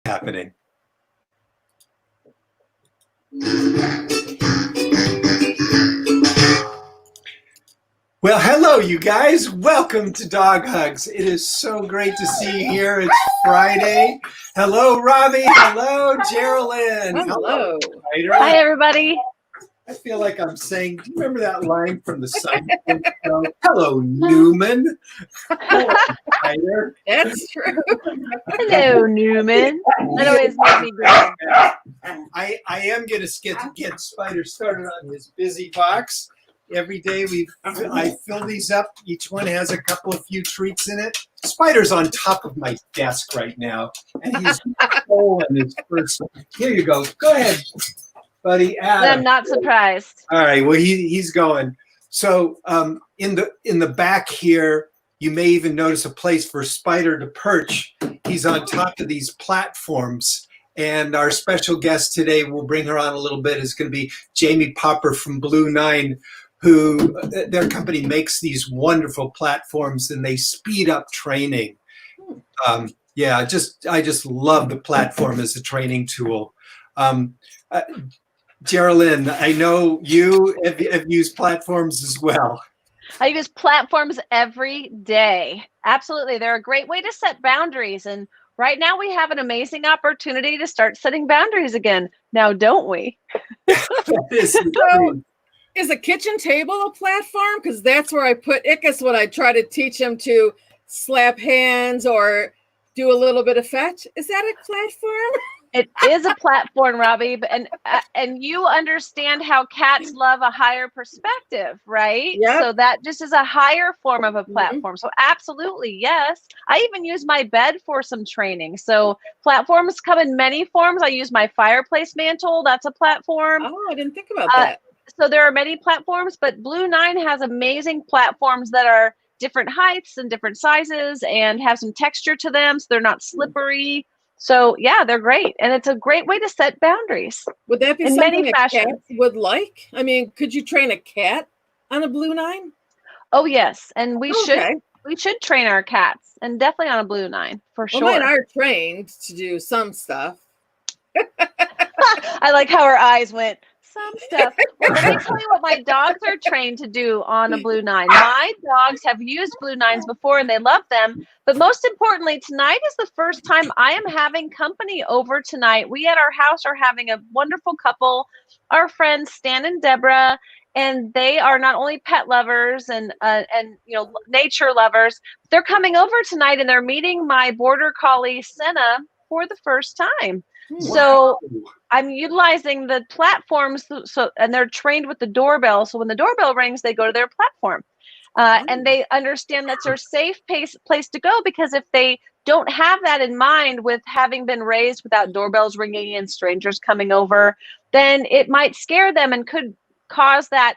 happening. Well, hello, you guys. Welcome to Dog Hugs. It is so great to see you here. It's Friday. Hello, Robbie. Hello, Geraldine. Hello. Hi, everybody. I feel like I'm saying, do you remember that line from the Seinfeld show? Hello, Newman. Hello, Ryder. That's true. Hello, Newman. That always made me grin. I am going to get Spider started on his busy box. Every day I fill these up. Each one has a few treats in it. Spider's on top of my desk right now, and he's pulling his first. Here you go. Go ahead, buddy. Adam. I'm not surprised. All right. Well, he's going. So in the back here, you may even notice a place for Spider to perch. He's on top of these platforms. And our special guest today, we'll bring her on a little bit, is going to be Jamie Popper from Blue-9, who their company makes these wonderful platforms and they speed up training. I just love the platform as a training tool. Geraldine, I know you have used platforms as well. I use platforms every day. Absolutely. They're a great way to set boundaries. And right now we have an amazing opportunity to start setting boundaries again. Now, don't we? Is a kitchen table a platform? Because that's where I put Ickis when I try to teach him to slap hands or do a little bit of fetch. Is that a platform? It is a platform, Robbie, and you understand how cats love a higher perspective, right? Yep. So that just is a higher form of a platform. So absolutely, yes. I even use my bed for some training. So platforms come in many forms. I use my fireplace mantle. That's a platform. Oh, I didn't think about that. So there are many platforms, but Blue-9 has amazing platforms that are different heights and different sizes and have some texture to them, so they're not slippery. So yeah, they're great, and it's a great way to set boundaries. Would that be something a cat would like? I mean, could you train a cat on a Blue-9? Oh yes, and we should train our cats, and definitely on a Blue-9 for sure. Well, mine are trained to do some stuff. I like how her eyes went. Some stuff. Well, let me tell you what my dogs are trained to do on a Blue-9. My dogs have used Blue-9s before and they love them. But most importantly, tonight is the first time I am having company over tonight. We at our house are having a wonderful couple, our friends Stan and Deborah, and they are not only pet lovers and nature lovers. They're coming over tonight and they're meeting my border collie Senna for the first time. Wow. So I'm utilizing the platforms, and they're trained with the doorbell. So when the doorbell rings, they go to their platform, and they understand that's their safe place to go. Because if they don't have that in mind, with having been raised without doorbells ringing and strangers coming over, then it might scare them and could cause that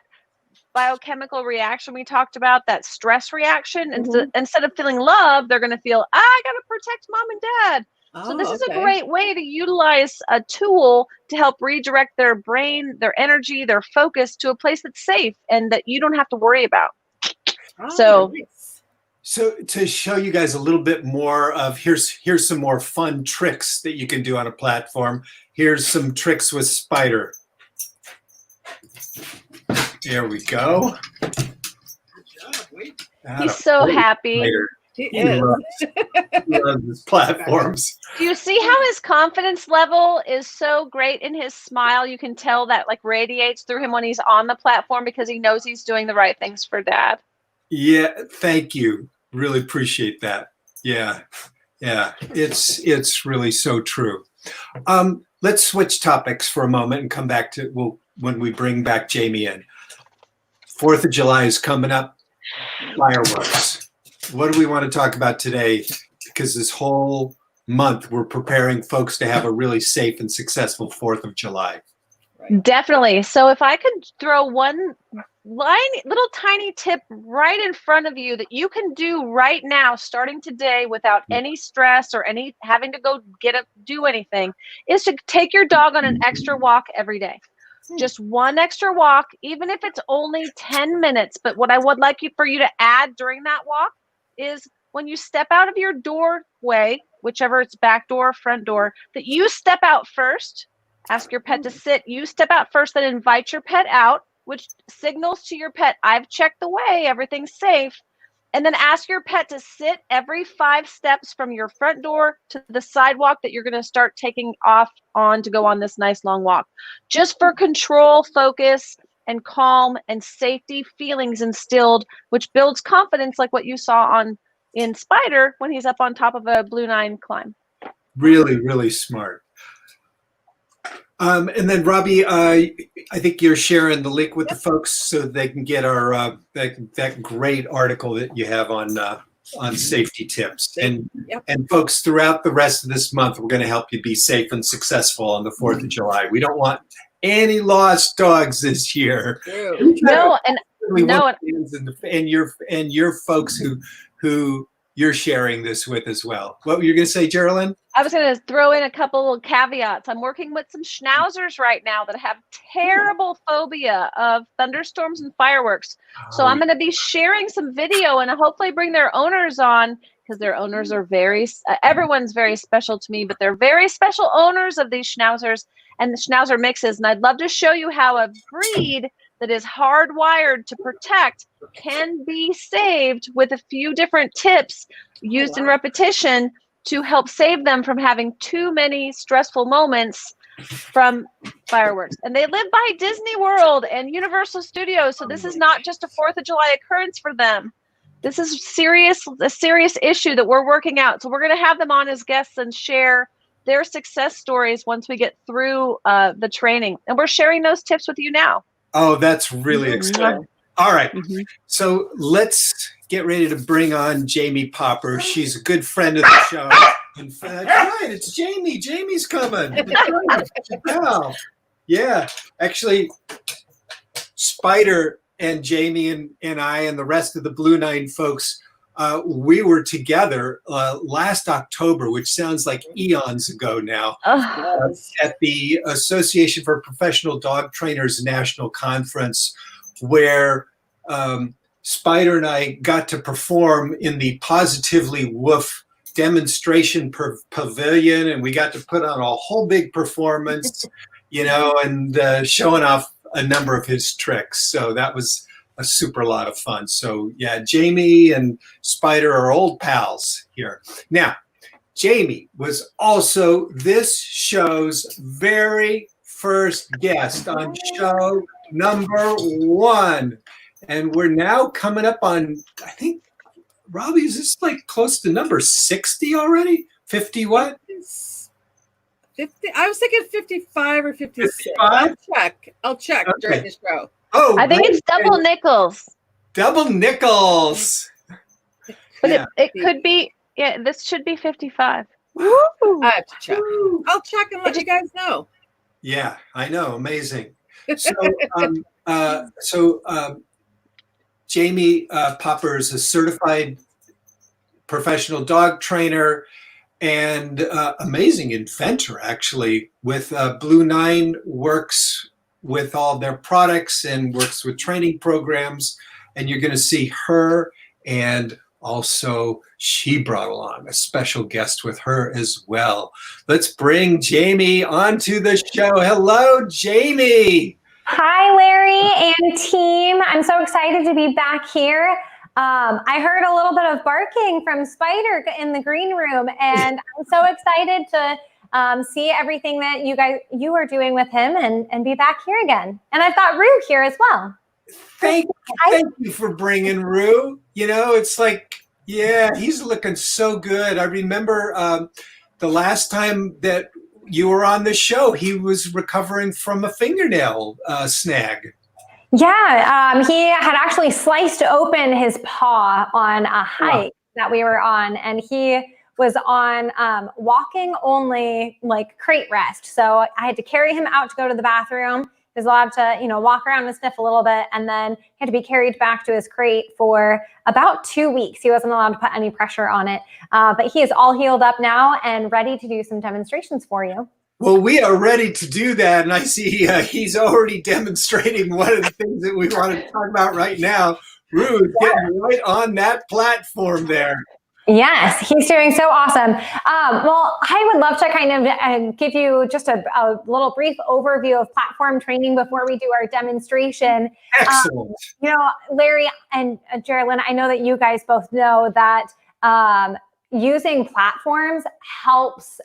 biochemical reaction we talked about, that stress reaction. Mm-hmm. Instead of feeling love, they're going to feel, I got to protect mom and dad. So this is a great way to utilize a tool to help redirect their brain, their energy, their focus to a place that's safe and that you don't have to worry about. So to show you guys a little bit more of, here's some more fun tricks that you can do on a platform. Here's some tricks with Spider. There we go. Good job. He's so happy. Spider. He loves his platforms. Do you see how his confidence level is so great in his smile? You can tell that like radiates through him when he's on the platform because he knows he's doing the right things for dad. Yeah, thank you. Really appreciate that. Yeah. It's really so true. Let's switch topics for a moment and come back to when we bring back Jamie in. 4th of July is coming up. Fireworks. What do we want to talk about today? Because this whole month we're preparing folks to have a really safe and successful 4th of July. Definitely. So if I could throw one little tiny tip right in front of you that you can do right now, starting today without any stress or any having to go do anything, is to take your dog on an extra walk every day. Just one extra walk, even if it's only 10 minutes. But what I would like for you to add during that walk is when you step out of your doorway, whichever it's back door, front door, that you step out first, ask your pet to sit, you step out first, then invite your pet out, which signals to your pet, I've checked the way, everything's safe. And then ask your pet to sit every 5 steps from your front door to the sidewalk that you're going to start taking off on to go on this nice long walk. Just for control, focus, and calm and safety feelings instilled, which builds confidence like what you saw in Spider when he's up on top of a Blue-9 climb. Really, really smart. And then Robbie, I think you're sharing the link with the folks so they can get our that great article that you have on safety tips. And folks, throughout the rest of this month, we're going to help you be safe and successful on the 4th of July. We don't want any lost dogs this year. No, and your folks who you're sharing this with as well. What were you going to say, Geraldine? I was going to throw in a couple of caveats. I'm working with some schnauzers right now that have terrible phobia of thunderstorms and fireworks. So I'm going to be sharing some video and hopefully bring their owners on, because their owners are everyone's very special to me, but they're very special owners of these schnauzers and the schnauzer mixes. And I'd love to show you how a breed that is hardwired to protect can be saved with a few different tips used in repetition to help save them from having too many stressful moments from fireworks. And they live by Disney World and Universal Studios, so this is not just a 4th of July occurrence for them. This is a serious issue that we're working out. So we're going to have them on as guests and share their success stories once we get through the training. And we're sharing those tips with you now. Oh, that's really exciting. All right. So let's get ready to bring on Jamie Popper. She's a good friend of the show. That's right. It's Jamie. Jamie's coming. Wow. Yeah. Actually, Spider and Jamie and I and the rest of the Blue-9 folks, we were together last October, which sounds like eons ago now, at the Association for Professional Dog Trainers National Conference, where Spider and I got to perform in the Positively Woof demonstration pavilion, and we got to put on a whole big performance, and showing off a number of his tricks. So that was a super lot of fun. So yeah, Jamie and Spider are old pals here. Now, Jamie was also this show's very first guest on show number 1. And we're now coming up on, I think, Robbie, is this like close to number 60 already? 50 what? 50. I was thinking 55 or 56. 55? I'll check during the show. Oh, I think it's double nickels. Double nickels. But it could be, this should be 55. I have to check. I'll check and let you guys know. Yeah, I know. Amazing. So, Jamie Popper is a certified professional dog trainer and amazing inventor, actually. With Blue-9, works with all their products and works with training programs. And you're going to see her, and also she brought along a special guest with her as well. Let's bring Jamie onto the show. Hello, Jamie. Hi, Larry and team. I'm so excited to be back here. I heard a little bit of barking from Spider in the green room, and I'm so excited to see everything that you are doing with him and be back here again. And I've got Roo here as well. Thank you for bringing Roo. It's like, yeah, he's looking so good. I remember the last time that you were on the show, he was recovering from a fingernail snag. Yeah, he had actually sliced open his paw on a hike that we were on, and he was on walking only, like crate rest. So I had to carry him out to go to the bathroom. He was allowed to, walk around and sniff a little bit, and then he had to be carried back to his crate for about 2 weeks. He wasn't allowed to put any pressure on it, but he is all healed up now and ready to do some demonstrations for you. Well, we are ready to do that, and I see he's already demonstrating one of the things that we want to talk about right now. Roo, getting right on that platform there. Yes, he's doing so awesome. Well, I would love to kind of give you just a little brief overview of platform training before we do our demonstration. Excellent. You know, Larry and Geraldine, I know that you guys both know that using platforms helps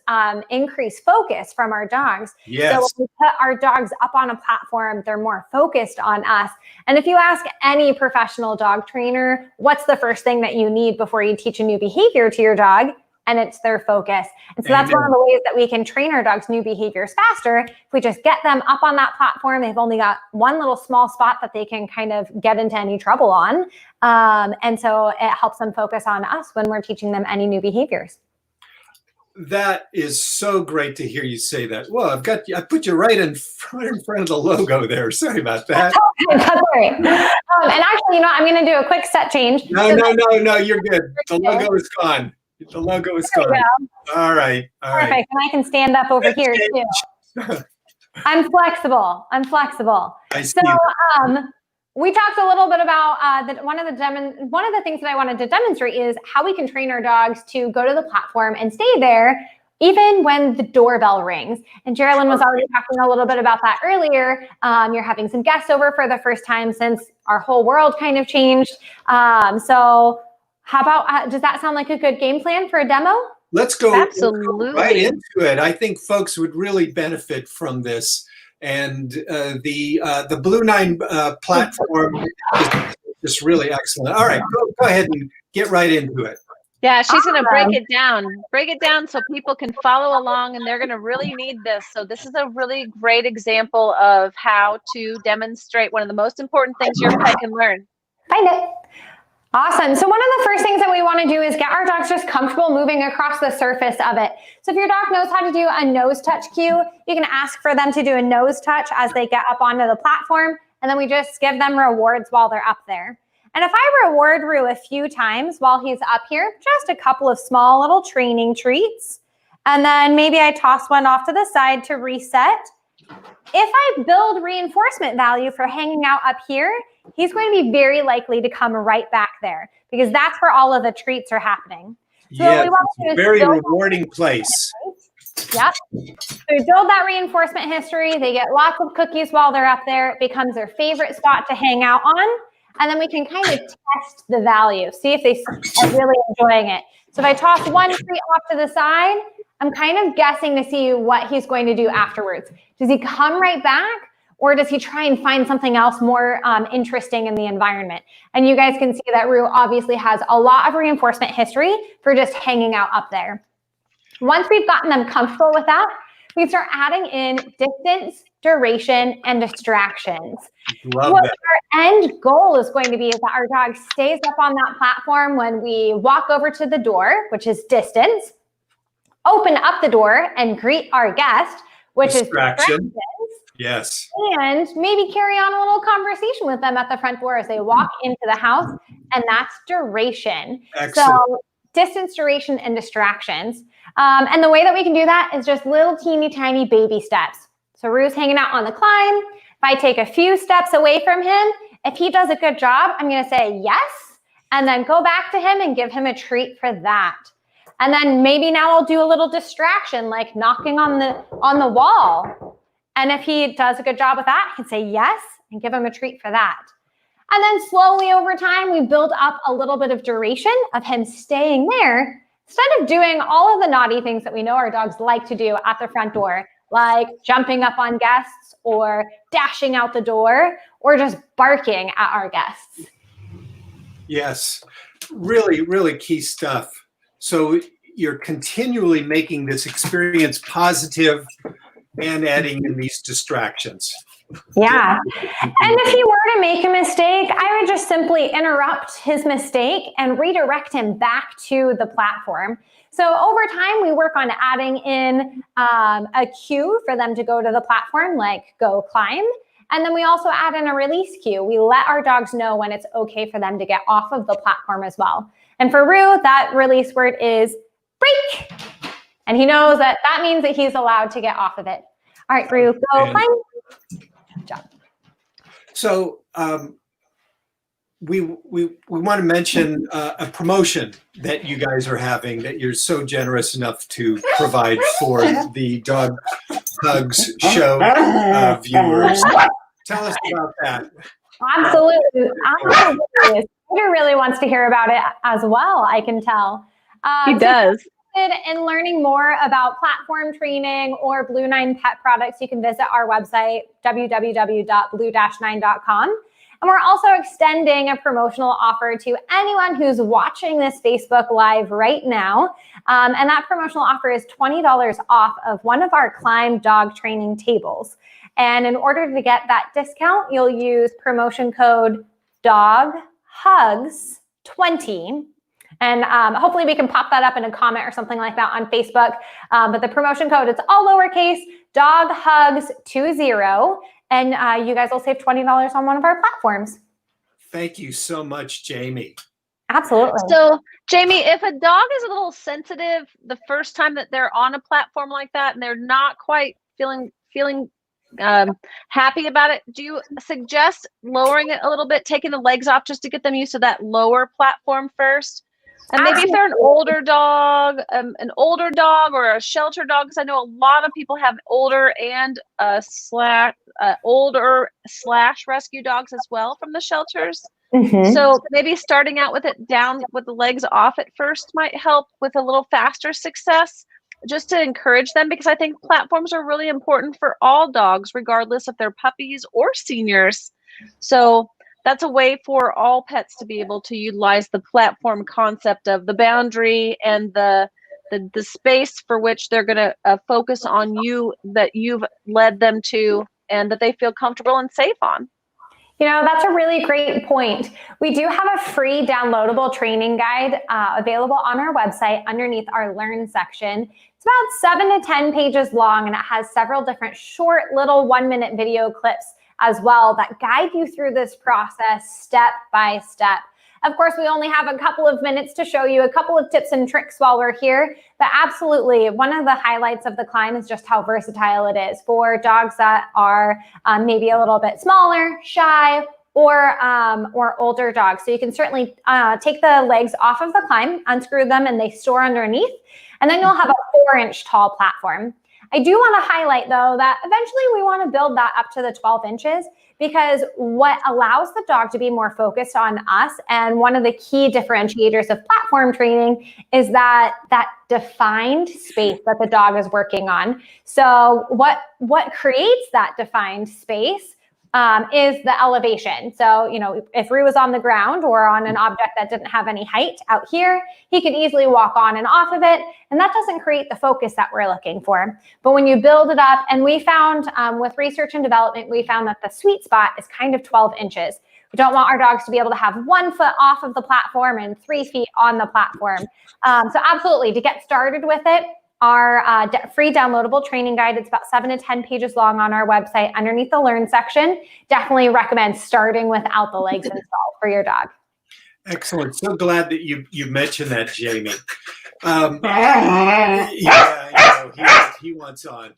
increase focus from our dogs. Yes. So when we put our dogs up on a platform, they're more focused on us. And if you ask any professional dog trainer, what's the first thing that you need before you teach a new behavior to your dog? And it's their focus. And so that's one of the ways that we can train our dogs' new behaviors faster. If we just get them up on that platform, they've only got one little small spot that they can kind of get into any trouble on. And so it helps them focus on us when we're teaching them any new behaviors. That is so great to hear you say that. Well, I put you right in front of the logo there. Sorry about that. That's all right. And actually, you know, I'm going to do a quick set change. No, you're good. The logo is gone. The logo is gone. All right. Perfect. And I can stand up over here too. I'm flexible. I see. So we talked a little bit about one of the things that I wanted to demonstrate is how we can train our dogs to go to the platform and stay there even when the doorbell rings. And Geraldine was already talking a little bit about that earlier. You're having some guests over for the first time since our whole world kind of changed. So how about, does that sound like a good game plan for a demo? Let's go Absolutely. right into it. I think folks would really benefit from this. And the Blue-9 platform is just really excellent. All right, go ahead and get right into it. Yeah, she's going to break it down so people can follow along, and they're going to really need this. So this is a really great example of how to demonstrate one of the most important things your pet can learn. Find it. Awesome. So one of the first things that we want to do is get our dogs just comfortable moving across the surface of it. So if your dog knows how to do a nose touch cue, you can ask for them to do a nose touch as they get up onto the platform, and then we just give them rewards while they're up there. And if I reward Roo a few times while he's up here, just a couple of small little training treats, and then maybe I toss one off to the side to reset. If I build reinforcement value for hanging out up here, he's going to be very likely to come right back there because that's where all of the treats are happening. So yeah, it's a very rewarding place. Yep. So we build that reinforcement history. They get lots of cookies while they're up there. It becomes their favorite spot to hang out on. And then we can kind of test the value, see if they are really enjoying it. So if I toss one treat off to the side, I'm kind of guessing to see what he's going to do afterwards. Does he come right back? Or does he try and find something else more interesting in the environment? And you guys can see that Roo obviously has a lot of reinforcement history for just hanging out up there. Once we've gotten them comfortable with that, we can start adding in distance, duration, and distractions. What our end goal is going to be is that our dog stays up on that platform when we walk over to the door, which is distance, open up the door and greet our guest, which is distractions. Yes. And maybe carry on a little conversation with them at the front door as they walk into the house. And that's duration. Excellent. So distance, duration, and distractions. And the way that we can do that is just little teeny tiny baby steps. So Roo's hanging out on the climb. If I take a few steps away from him, if he does a good job, I'm going to say yes, and then go back to him and give him a treat for that. And then maybe now I'll do a little distraction, like knocking on the wall. And if he does a good job with that, I can say yes and give him a treat for that. And then slowly over time, we build up a little bit of duration of him staying there instead of doing all of the naughty things that we know our dogs like to do at the front door, like jumping up on guests or dashing out the door or just barking at our guests. Yes, really, really key stuff. So you're continually making this experience positive and adding in these distractions. Yeah. And if he were to make a mistake, I would just simply interrupt his mistake and redirect him back to the platform. So over time, we work on adding in a cue for them to go to the platform, like go climb. And then we also add in a release cue. We let our dogs know when it's okay for them to get off of the platform as well. And for Roo, that release word is break. And he knows that that means that he's allowed to get off of it. All right, Roo, go climb. Good job. So we want to mention a promotion that you guys are having that you're so generous enough to provide for the Dog HUGS show viewers. Tell us about that. Absolutely. Spider really wants to hear about it as well, I can tell. He does. In learning more about platform training or Blue-9 pet products, you can visit our website, www.blue-9.com. And we're also extending a promotional offer to anyone who's watching this Facebook Live right now. And that promotional offer is $20 off of one of our Climb dog training tables. And in order to get that discount, you'll use promotion code DOGHUGS20. And hopefully we can pop that up in a comment or something like that on Facebook. But the promotion code, it's all lowercase, DOGHUGS20. And you guys will save $20 on one of our platforms. Thank you so much, Jamie. Absolutely. So, Jamie, if a dog is a little sensitive the first time that they're on a platform like that and they're not quite feeling happy about it, do you suggest lowering it a little bit, taking the legs off just to get them used to that lower platform first? And maybe if they're an older dog or a shelter dog, because I know a lot of people have older and older / rescue dogs as well from the shelters. Mm-hmm. So maybe starting out with it down with the legs off at first might help with a little faster success, just to encourage them, because I think platforms are really important for all dogs, regardless if they're puppies or seniors. So that's a way for all pets to be able to utilize the platform concept of the boundary and the space for which they're going to focus on you, that you've led them to, and that they feel comfortable and safe on. You know, that's a really great point. We do have a free downloadable training guide available on our website underneath our Learn section. It's about 7 to 10 pages long, and it has several different short little 1-minute video clips as well that guide you through this process step by step. Of course, we only have a couple of minutes to show you a couple of tips and tricks while we're here, but absolutely, one of the highlights of the Climb is just how versatile it is for dogs that are maybe a little bit smaller, shy, or older dogs. So you can certainly take the legs off of the Climb, unscrew them, and they store underneath, and then you'll have a 4-inch tall platform. I do want to highlight, though, that eventually we want to build that up to the 12 inches, because what allows the dog to be more focused on us, and one of the key differentiators of platform training, is that defined space that the dog is working on. So what creates that defined space is the elevation. So, you know, if Roo was on the ground or on an object that didn't have any height out here, he could easily walk on and off of it. And that doesn't create the focus that we're looking for. But when you build it up, and we found with research and development, we found that the sweet spot is kind of 12 inches. We don't want our dogs to be able to have 1 foot off of the platform and 3 feet on the platform. So absolutely, to get started with it, our free downloadable training guide, it's about 7 to 10 pages long on our website underneath the Learn section. Definitely recommend starting without the legs installed for your dog. Excellent. So glad that you mentioned that, Jamie. Yeah, I know. He wants on.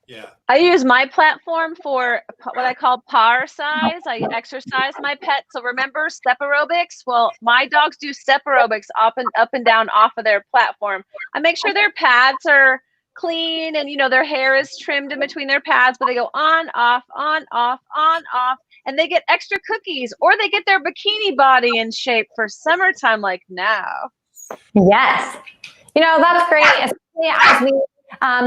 Yeah. I use my platform for what I call par size. I exercise my pet. So remember step aerobics? Well, my dogs do step aerobics up and down off of their platform. I make sure their pads are clean and, you know, their hair is trimmed in between their pads, but they go on, off, on, off, on, off, and they get extra cookies, or they get their bikini body in shape for summertime like now. Yes. You know, that's great, especially as we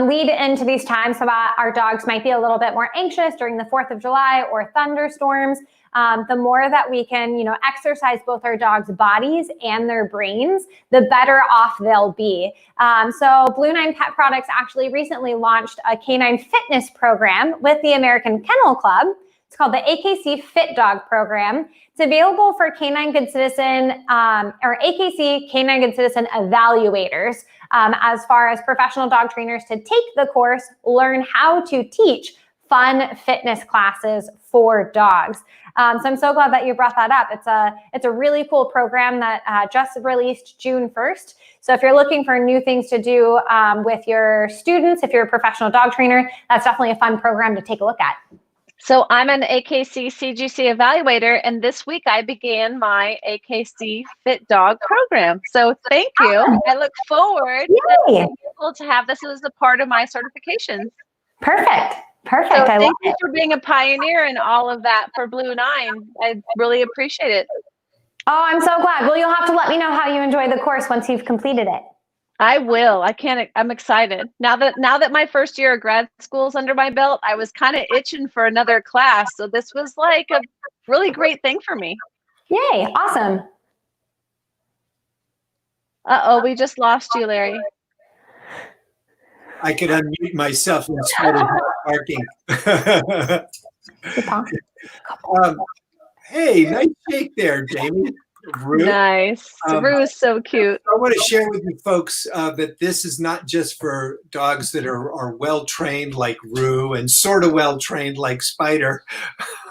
lead into these times so that our dogs might be a little bit more anxious during the 4th of July or thunderstorms. The more that we can, you know, exercise both our dogs' bodies and their brains, the better off they'll be. So Blue-9 Pet Products actually recently launched a canine fitness program with the American Kennel Club. It's called the AKC Fit Dog Program. It's available for Canine Good Citizen or AKC Canine Good Citizen evaluators, as far as professional dog trainers to take the course, learn how to teach fun fitness classes for dogs. So I'm so glad that you brought that up. It's a really cool program that just released June 1st. So if you're looking for new things to do with your students, if you're a professional dog trainer, that's definitely a fun program to take a look at. So I'm an AKC CGC evaluater, and this week I began my AKC Fit Dog Program. So thank you. I look forward to being able to have this as a part of my certifications. Perfect. Perfect. So I love thank you it. for being a pioneer in all of that for Blue-9. I really appreciate it. Oh, I'm so glad. Well, you'll have to let me know how you enjoy the course once you've completed it. I will. I'm excited. Now that my first year of grad school is under my belt, I was kind of itching for another class. So this was like a really great thing for me. Yay. Awesome. Uh-oh, we just lost you, Larry. I could unmute myself in spite of barking. Hey, nice shake there, Jamie. Roo. Nice. Roo is so cute. I want to share with you folks that this is not just for dogs that are well-trained like Roo and sort of well-trained like Spider,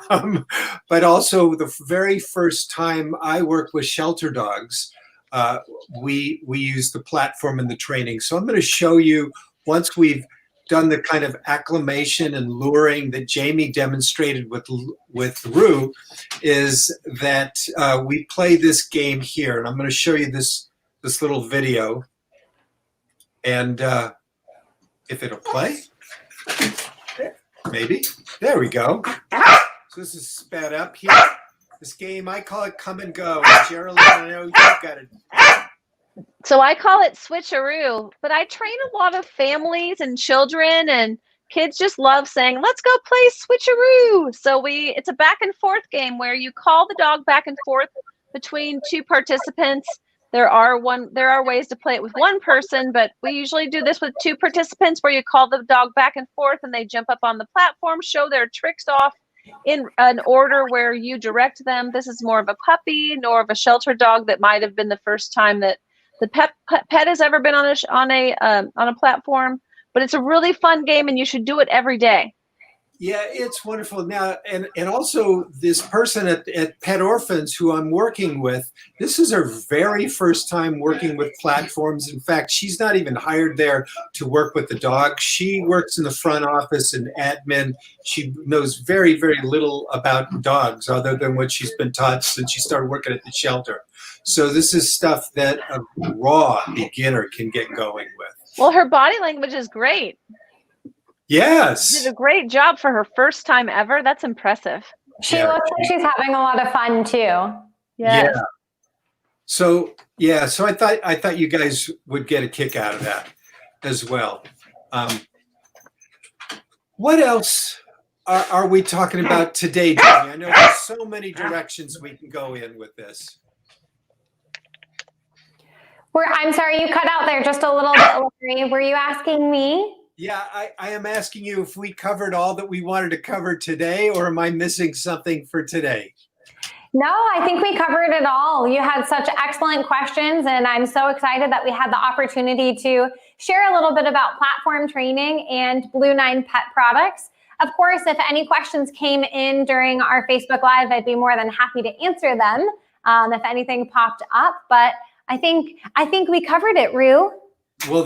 but also the very first time I worked with shelter dogs, we use the platform and the training. So I'm going to show you, once we've done the kind of acclimation and luring that Jamie demonstrated with Roo, is that we play this game here. And I'm going to show you this little video. And if it'll play, maybe. There we go. So this is sped up here. This game, I call it Come and Go. Geraldine, I know you've got it. So I call it switcheroo, but I train a lot of families and children, and kids just love saying, let's go play switcheroo. So it's a back and forth game where you call the dog back and forth between two participants. There are ways to play it with one person, but we usually do this with two participants where you call the dog back and forth and they jump up on the platform, show their tricks off in an order where you direct them. This is more of a puppy, nor of a shelter dog that might have been the first time that the pet has ever been on a platform, but it's a really fun game and you should do it every day. Yeah, it's wonderful. Now, and also this person at Pet Orphans who I'm working with, this is her very first time working with platforms. In fact, she's not even hired there to work with the dog. She works in the front office and admin. She knows very, very little about dogs other than what she's been taught since she started working at the shelter. So this is stuff that a raw beginner can get going with. Well, her body language is great. Yes. She did a great job for her first time ever. That's impressive. She looks like she's having a lot of fun too. Yes. Yeah. So I thought you guys would get a kick out of that as well. What else are we talking about today, Jamie? I know there's so many directions we can go in with this. I'm sorry, you cut out there just a little bit, Larry. Were you asking me? Yeah, I am asking you if we covered all that we wanted to cover today, or am I missing something for today? No, I think we covered it all. You had such excellent questions, and I'm so excited that we had the opportunity to share a little bit about platform training and Blue-9 pet products. Of course, if any questions came in during our Facebook Live, I'd be more than happy to answer them if anything popped up. But I think we covered it, Roo. Well,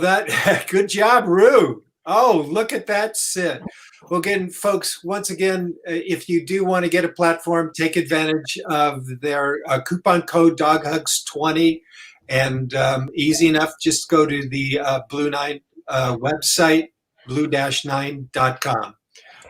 good job, Roo. Oh, look at that sit. Well, again, folks, once again, if you do want to get a platform, take advantage of their coupon code DOGHUGS20, and easy enough, just go to the Blue-9 website, blue-9.com.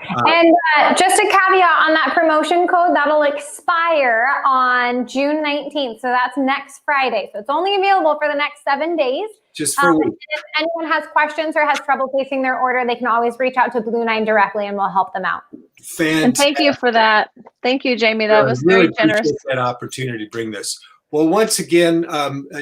And just a caveat on that promotion code, that'll expire on June 19th. So that's next Friday. So it's only available for the next 7 days. Just for a week. If anyone has questions or has trouble placing their order, they can always reach out to Blue-9 directly and we'll help them out. Fantastic. And thank you for that. Thank you, Jamie. That was very generous. Appreciate that opportunity to bring this. Well, once again,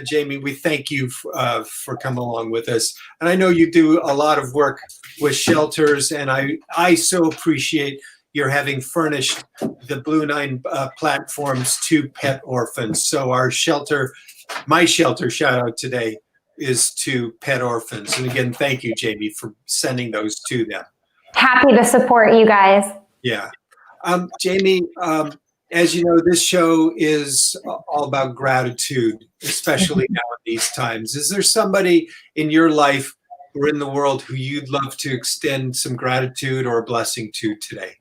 Jamie, we thank you for coming along with us. And I know you do a lot of work with shelters, and I so appreciate your having furnished the Blue-9 platforms to pet orphans. So my shelter shout out today is to pet orphans. And again, thank you, Jamie, for sending those to them. Happy to support you guys. Yeah. Jamie, as you know, this show is all about gratitude, especially now in these times. Is there somebody in your life or in the world who you'd love to extend some gratitude or a blessing to today?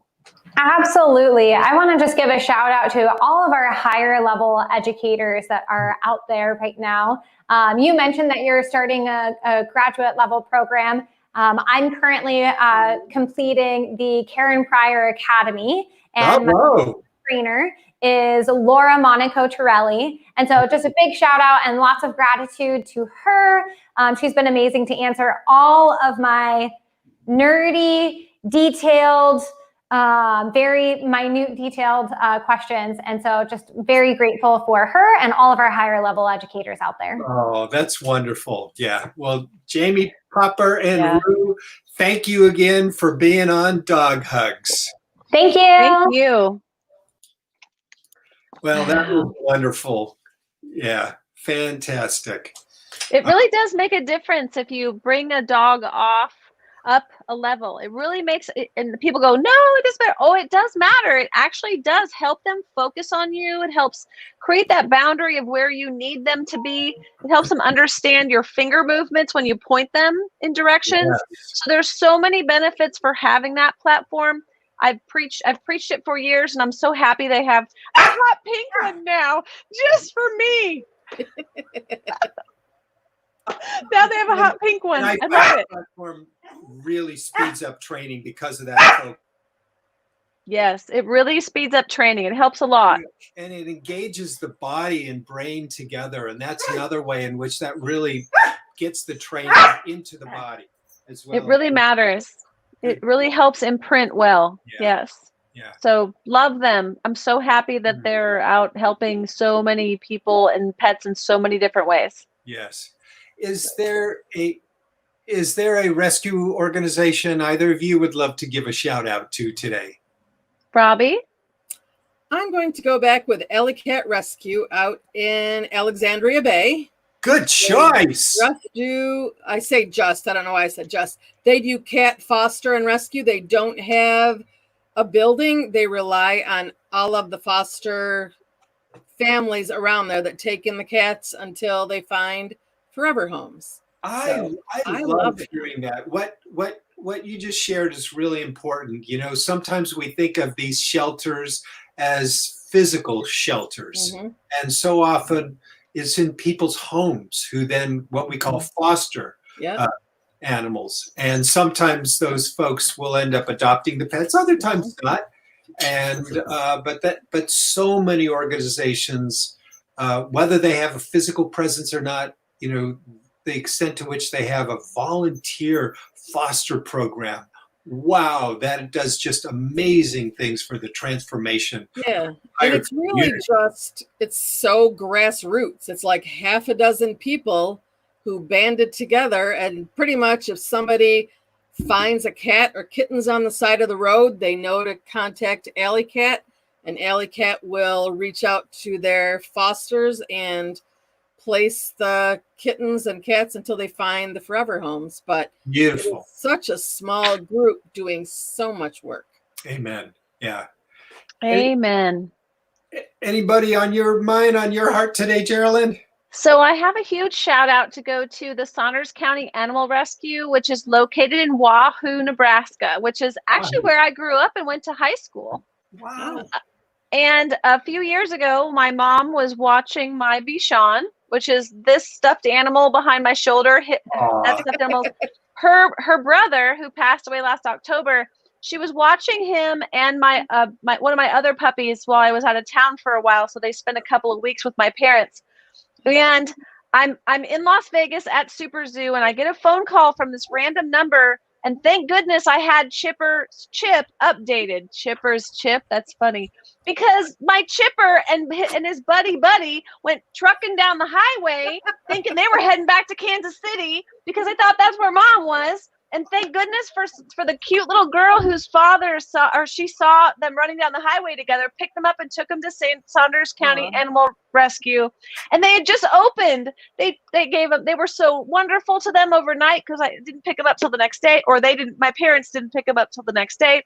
Absolutely. I want to just give a shout out to all of our higher level educators that are out there right now. You mentioned that you're starting a graduate level program. I'm currently completing the Karen Pryor Academy, and my trainer is Laura Monaco Torelli. And so just a big shout out and lots of gratitude to her. She's been amazing to answer all of my nerdy, detailed, very minute, detailed questions. And so just very grateful for her and all of our higher level educators out there. Oh, that's wonderful. Yeah. Well, Jamie, Popper, and Roo, thank you again for being on Dog Hugs. Thank you. Thank you. Well, that was wonderful. Yeah. Fantastic. It really does make a difference if you bring a dog up a level. It really makes it, and people go, no, it doesn't matter. Oh, it does matter. It actually does help them focus on you. It helps create that boundary of where you need them to be. It helps them understand your finger movements when you point them in directions. Yes. So there's so many benefits for having that platform. I've preached it for years, and I'm so happy they have a hot pink one now just for me. Now they have a hot pink one. I love it. Platform really speeds up training because of that. Yes, it really speeds up training. It helps a lot. And it engages the body and brain together. And that's another way in which that really gets the training into the body as well. It really matters. It really helps imprint well. Yes. Yeah. So love them. I'm so happy that they're out helping so many people and pets in so many different ways. Yes. Is there a rescue organization either of you would love to give a shout out to today? Robbie? I'm going to go back with Alley Cat Rescue out in Alexandria Bay. Good choice. I don't know why I said just. They do cat foster and rescue. They don't have a building. They rely on all of the foster families around there that take in the cats until they find forever homes. I love hearing that. What you just shared is really important. You know, sometimes we think of these shelters as physical shelters, and so often it's in people's homes who then what we call foster animals. And sometimes those folks will end up adopting the pets, other times not. And but so many organizations, whether they have a physical presence or not, you know, the extent to which they have a volunteer foster program. Wow, that does just amazing things for the transformation. Yeah, and it's really it's so grassroots. It's like half a dozen people who banded together, and pretty much if somebody finds a cat or kittens on the side of the road, they know to contact Alley Cat, and Alley Cat will reach out to their fosters and place the kittens and cats until they find the forever homes. But beautiful, such a small group doing so much work. Amen. Yeah. Amen. Anybody on your mind, on your heart today, Geraldine? So I have a huge shout out to go to the Saunders County Animal Rescue, which is located in Wahoo, Nebraska, which is actually where I grew up and went to high school. Wow. And a few years ago, my mom was watching my Bichon, which is this stuffed animal behind my shoulder. That stuffed animal. Her brother, who passed away last October, she was watching him and my one of my other puppies while I was out of town for a while. So they spent a couple of weeks with my parents. And I'm in Las Vegas at Super Zoo, and I get a phone call from this random number. And thank goodness I had Chipper's chip updated. Chipper's chip, that's funny. Because my Chipper and his buddy went trucking down the highway thinking they were heading back to Kansas City because I thought that's where Mom was. And thank goodness for the cute little girl whose father saw them running down the highway together, picked them up and took them to Saunders County Animal Rescue. And they had just opened. They were so wonderful to them overnight because I didn't pick them up till the next day, or my parents didn't pick them up till the next day.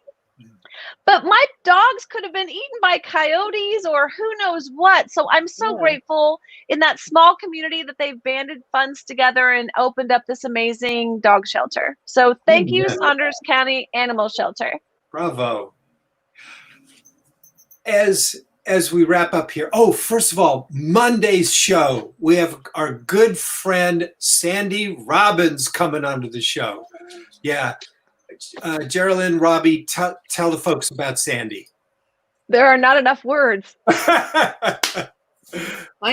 But my dogs could have been eaten by coyotes or who knows what. So I'm so grateful in that small community that they've banded funds together and opened up this amazing dog shelter. So thank you, Saunders County Animal Shelter. Bravo. as we wrap up here, first of all, Monday's show, we have our good friend Sandy Robbins coming onto the show. Yeah. Geraldine, Robbie, tell the folks about Sandy. There are not enough words. I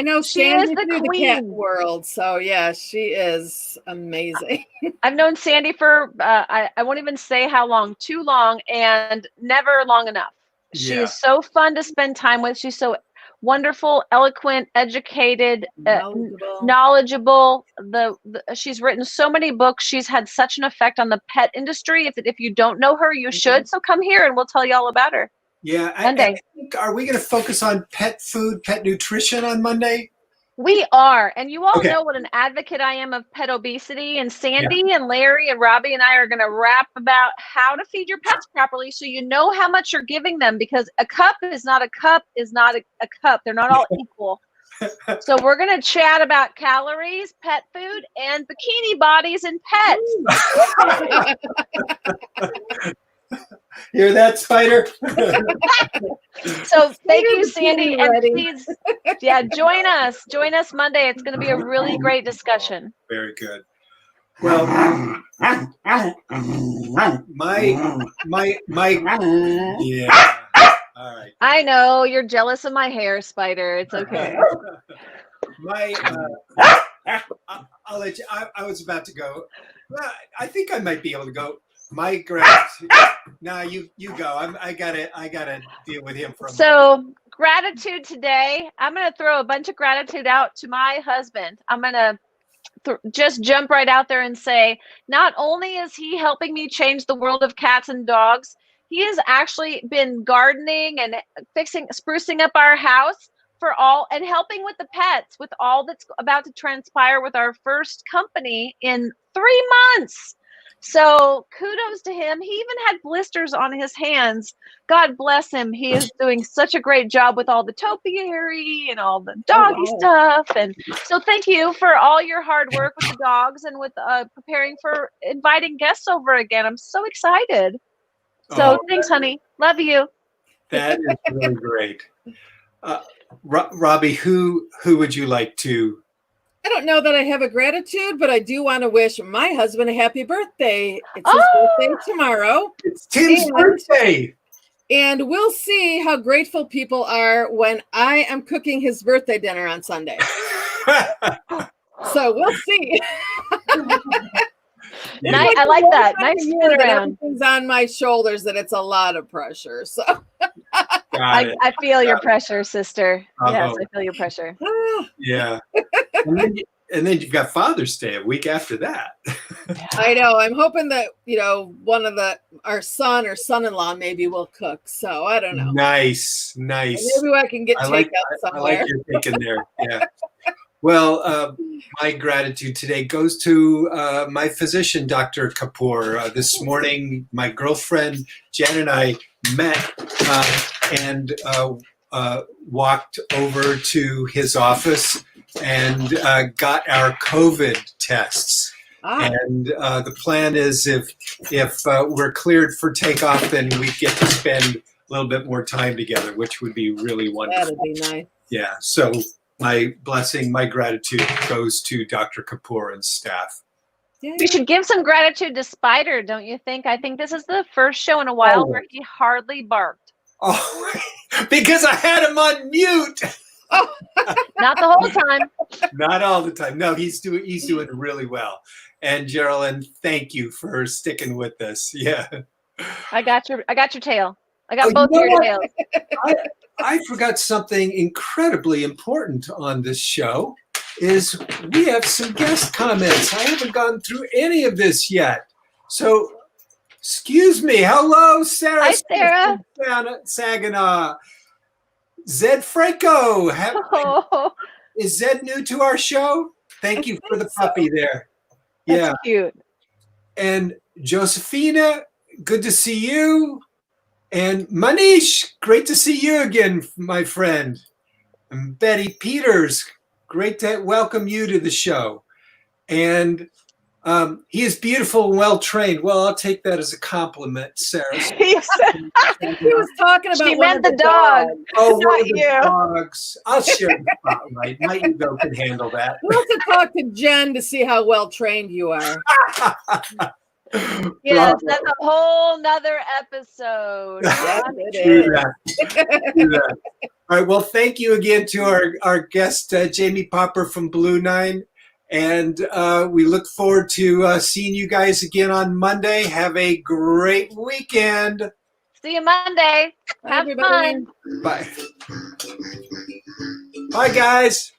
know She is Sandy the through the cat queen. world, so yeah, she is amazing. I've known Sandy for, I won't even say how long, too long, and never long enough. She Yeah. is so fun to spend time with. She's so wonderful, eloquent, educated, knowledgeable. She's written so many books. She's had such an effect on the pet industry. If you don't know her, you should. So come here and we'll tell you all about her. Yeah. Monday. Are we going to focus on pet food, pet nutrition on Monday? We are. And you all Okay. know what an advocate I am of pet obesity. And Sandy and Larry and Robbie and I are going to rap about how to feed your pets properly so you know how much you're giving them, because a cup is not a cup is not a cup. They're not all equal. So we're going to chat about calories, pet food, and bikini bodies in pets. Hear that, Spider? So thank you, Bikini Sandy. And ready. please, join us. Join us Monday. It's going to be a really great discussion. Very good. Well, yeah. All right. I know you're jealous of my hair, Spider. It's okay. I'll let you. I was about to go. Well, I think I might be able to go. My gratitude. No, you go. I gotta deal with him for a moment. So gratitude today. I'm gonna throw a bunch of gratitude out to my husband. I'm gonna just jump right out there and say, not only is he helping me change the world of cats and dogs, he has actually been gardening and sprucing up our house for all, and helping with the pets with all that's about to transpire with our first company in 3 months. So kudos to him. He even had blisters on his hands. God bless him. He is doing such a great job with all the topiary and all the doggy stuff. And so thank you for all your hard work with the dogs and with preparing for inviting guests over again. I'm so excited. So thanks, honey. Love you. That is really great. Robbie, who would you like to? I don't know that I have a gratitude, but I do want to wish my husband a happy birthday. It's his birthday tomorrow. It's Tim's birthday. And we'll see how grateful people are when I am cooking his birthday dinner on Sunday. So we'll see. Nice. I like that. Nice spin around. Everything's on my shoulders, that it's a lot of pressure. So I feel your pressure, sister. Yes, I feel your pressure. Yeah. And then you've got Father's Day a week after that. I know. I'm hoping that, one of our son or son-in-law maybe will cook. So I don't know. Nice. Maybe I can get takeout somewhere. I like your thinking there. Yeah. Well, my gratitude today goes to my physician, Dr. Kapoor. This morning, my girlfriend, Jen, and I met and walked over to his office and got our COVID tests. And the plan is if we're cleared for takeoff, then we get to spend a little bit more time together, which would be really wonderful. That'd be nice. Yeah. So my blessing, my gratitude goes to Dr. Kapoor and staff. We should give some gratitude to Spider, don't you think? I think this is the first show in a while where he hardly barked. Oh, because I had him on mute. Not the whole time. Not all the time. No, he's doing really well. And Geraldine, thank you for sticking with us. Yeah. I got your tail. I got both of your tails. I forgot something incredibly important on this show is we have some guest comments. I haven't gone through any of this yet. So, excuse me. Hello, Sarah. Hi, Sarah. Saginaw. Zed Franco. Is Zed new to our show? Thank you for the puppy there. That's cute. And Josephina, good to see you. And Manish, great to see you again, my friend. And Betty Peters, great to welcome you to the show. And He is beautiful and well trained. Well, I'll take that as a compliment, Sarah. He said, I think he was talking about she one meant of the dog. Oh, Not one of the you. dogs. I'll share the spotlight. My ego can handle that. We'll have to talk to Jen to see how well trained you are. Yes, Bravo. that's a whole nother episode. Yes, it Do is. that. Do that. All right. Well, thank you again to our guest, Jamie Popper from Blue-9. And we look forward to seeing you guys again on Monday. Have a great weekend. See you Monday. Bye, Have everybody. fun. Bye. Bye, guys.